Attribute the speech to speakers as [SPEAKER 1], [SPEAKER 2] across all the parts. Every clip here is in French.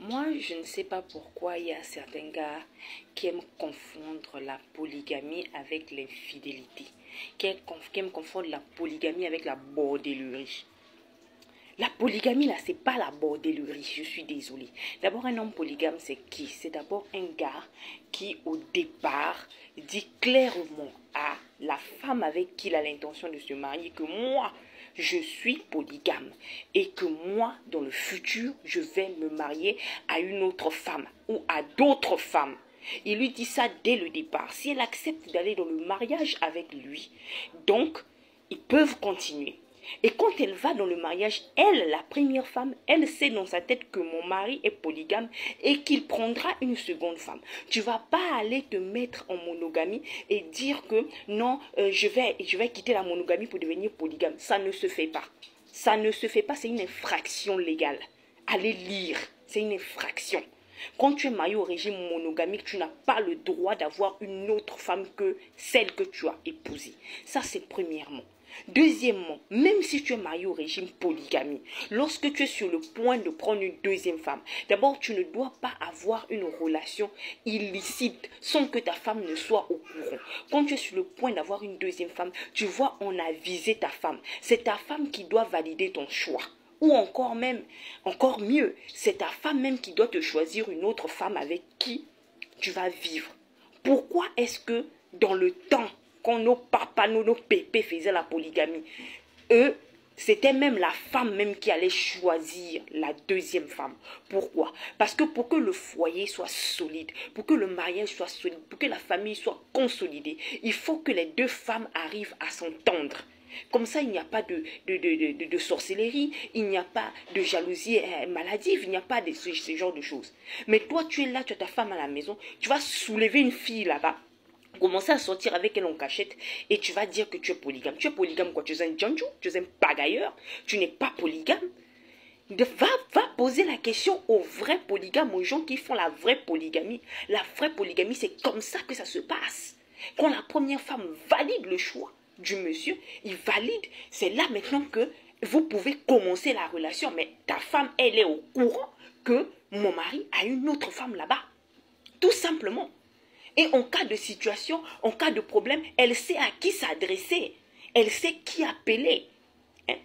[SPEAKER 1] Moi, je ne sais pas pourquoi il y a certains gars qui aiment confondre la polygamie avec l'infidélité, qui aiment confondre la polygamie avec la bordellerie. La polygamie, là, c'est pas la bordellerie, je suis désolée. D'abord, un homme polygame, c'est qui? C'est d'abord un gars qui, au départ, dit clairement à la femme avec qui il a l'intention de se marier que moi, je suis polygame et que moi, dans le futur, je vais me marier à une autre femme ou à d'autres femmes. Il lui dit ça dès le départ. Si elle accepte d'aller dans le mariage avec lui, donc, ils peuvent continuer. Et quand elle va dans le mariage, elle, la première femme, elle sait dans sa tête que mon mari est polygame et qu'il prendra une seconde femme. Tu ne vas pas aller te mettre en monogamie et dire que non, je vais quitter la monogamie pour devenir polygame. Ça ne se fait pas. Ça ne se fait pas, c'est une infraction légale. Allez lire, c'est une infraction. Quand tu es marié au régime monogamique, tu n'as pas le droit d'avoir une autre femme que celle que tu as épousée. Ça, c'est premièrement. Deuxièmement, même si tu es marié au régime polygamie, lorsque tu es sur le point de prendre une deuxième femme, d'abord tu ne dois pas avoir une relation illicite sans que ta femme ne soit au courant. Quand tu es sur le point d'avoir une deuxième femme, tu vois, on a visé ta femme. C'est ta femme qui doit valider ton choix. Ou encore mieux, c'est ta femme même qui doit te choisir une autre femme avec qui tu vas vivre. Pourquoi est-ce que dans le temps, quand nos papas, nos pépés faisaient la polygamie, eux, c'était même la femme même qui allait choisir la deuxième femme. Pourquoi? Parce que pour que le foyer soit solide, pour que le mariage soit solide, pour que la famille soit consolidée, il faut que les deux femmes arrivent à s'entendre. Comme ça, il n'y a pas de sorcellerie, il n'y a pas de jalousie maladive, il n'y a pas de ce genre de choses. Mais toi, tu es là, tu as ta femme à la maison, tu vas soulever une fille là-bas, commencer à sortir avec elle en cachette et tu vas dire que tu es polygame. Tu es polygame quoi? Tu es un djanjou? Tu es un pagailleur? Tu n'es pas polygame? Va poser la question aux vrais polygames, aux gens qui font la vraie polygamie. La vraie polygamie, c'est comme ça que ça se passe. Quand la première femme valide le choix du monsieur, il valide, c'est là maintenant que vous pouvez commencer la relation. Mais ta femme, elle est au courant que mon mari a une autre femme là-bas. Tout simplement. Et en cas de situation, en cas de problème, elle sait à qui s'adresser. Elle sait qui appeler. Hein?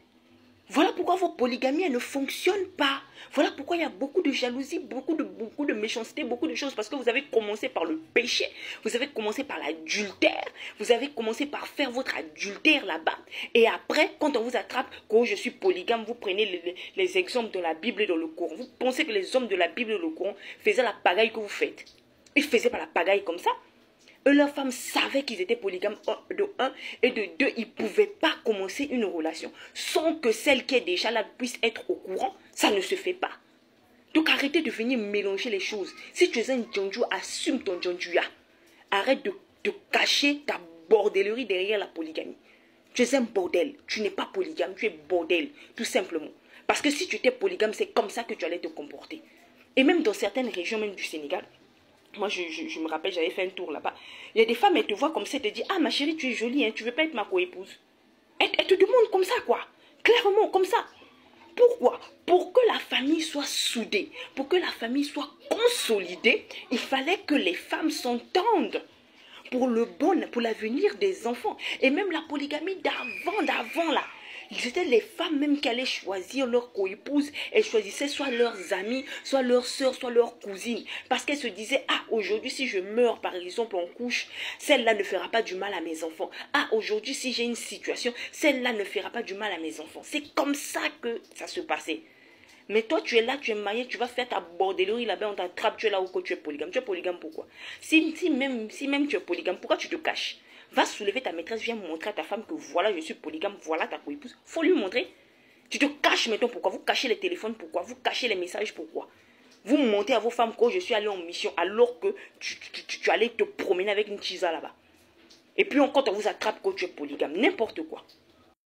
[SPEAKER 1] Voilà pourquoi vos polygamies ne fonctionnent pas. Voilà pourquoi il y a beaucoup de jalousie, beaucoup de méchanceté, beaucoup de choses. Parce que vous avez commencé par le péché. Vous avez commencé par l'adultère. Vous avez commencé par faire votre adultère là-bas. Et après, quand on vous attrape, quand je suis polygame, vous prenez les exemples de la Bible et dans le Coran. Vous pensez que les hommes de la Bible et le Coran faisaient la pagaille que vous faites. Ils faisaient pas la pagaille comme ça. Eux, leurs femmes savaient qu'ils étaient polygames de un et de deux, ils ne pouvaient pas commencer une relation sans que celle qui est déjà là puisse être au courant. Ça ne se fait pas. Donc arrêtez de venir mélanger les choses. Si tu es un djanjou, assume ton djanjouya. Arrête de cacher ta bordellerie derrière la polygamie. Tu es un bordel. Tu n'es pas polygame, tu es bordel, tout simplement. Parce que si tu étais polygame, c'est comme ça que tu allais te comporter. Et même dans certaines régions, même du Sénégal, moi, je me rappelle, j'avais fait un tour là-bas. Il y a des femmes, elles te voient comme ça, elles te disent, ah, ma chérie, tu es jolie, hein, tu veux pas être ma coépouse. Elles te demandent comme ça, quoi. Clairement, comme ça. Pourquoi? Pour que la famille soit soudée, pour que la famille soit consolidée, il fallait que les femmes s'entendent pour le bon, pour l'avenir des enfants. Et même la polygamie d'avant là. C'était les femmes même qui allaient choisir leur coépouse. Elles choisissaient soit leurs amis, soit leurs sœurs, soit leurs cousines. Parce qu'elles se disaient, ah, aujourd'hui, si je meurs, par exemple, en couche, celle-là ne fera pas du mal à mes enfants. Ah, aujourd'hui, si j'ai une situation, celle-là ne fera pas du mal à mes enfants. C'est comme ça que ça se passait. Mais toi, tu es là, tu es marié, tu vas faire ta bordellerie là-bas, on t'attrape, tu es là où tu es polygame. Tu es polygame pourquoi? Si même tu es polygame, pourquoi tu te caches? Va soulever ta maîtresse, viens montrer à ta femme que voilà, je suis polygame, voilà ta coépouse. Faut lui montrer. Tu te caches maintenant pourquoi? Vous cachez les téléphones pourquoi? Vous cachez les messages pourquoi? Vous montez à vos femmes que je suis allé en mission alors que tu allais te promener avec une chisa là-bas. Et puis quand on vous attrape que tu es polygame, n'importe quoi.